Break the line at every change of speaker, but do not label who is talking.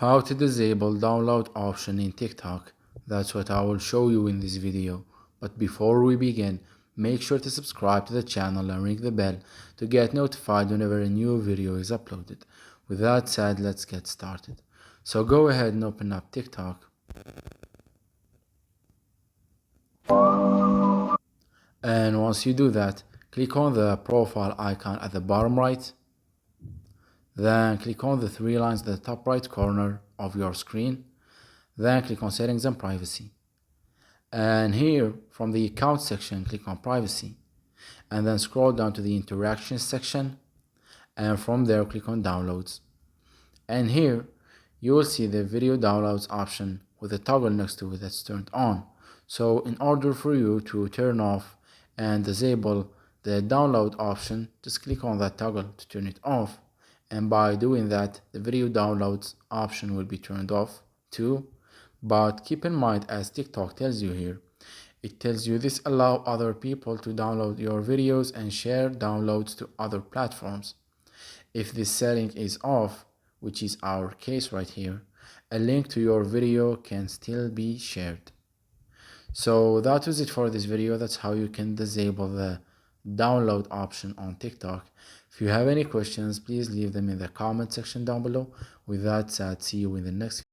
How to disable download option in TikTok. That's what I will show you in this video. But before we begin, make sure to subscribe to the channel and ring the bell to get notified whenever a new video is uploaded. With that said, let's get started. So go ahead and open up TikTok. And once you do that, click on the profile icon at the bottom right. Then click on the three lines at the top right corner of your screen. Then click on settings and privacy. And here from the account section, click on privacy. And then scroll down to the interactions section. And from there, click on downloads. And here you will see the video downloads option with a toggle next to it that's turned on. So in order for you to turn off and disable the download option, just click on that toggle to turn it off. And by doing that, the video downloads option will be turned off too. But keep in mind, as TikTok tells you here, it tells you this allow other people to download your videos and share downloads to other platforms. If this setting is off, which is our case right here, a link to your video can still be shared. So that was it for this video. That's how you can disable the download option on TikTok. If you have any questions, please leave them in the comment section down below. With that said, see you in the next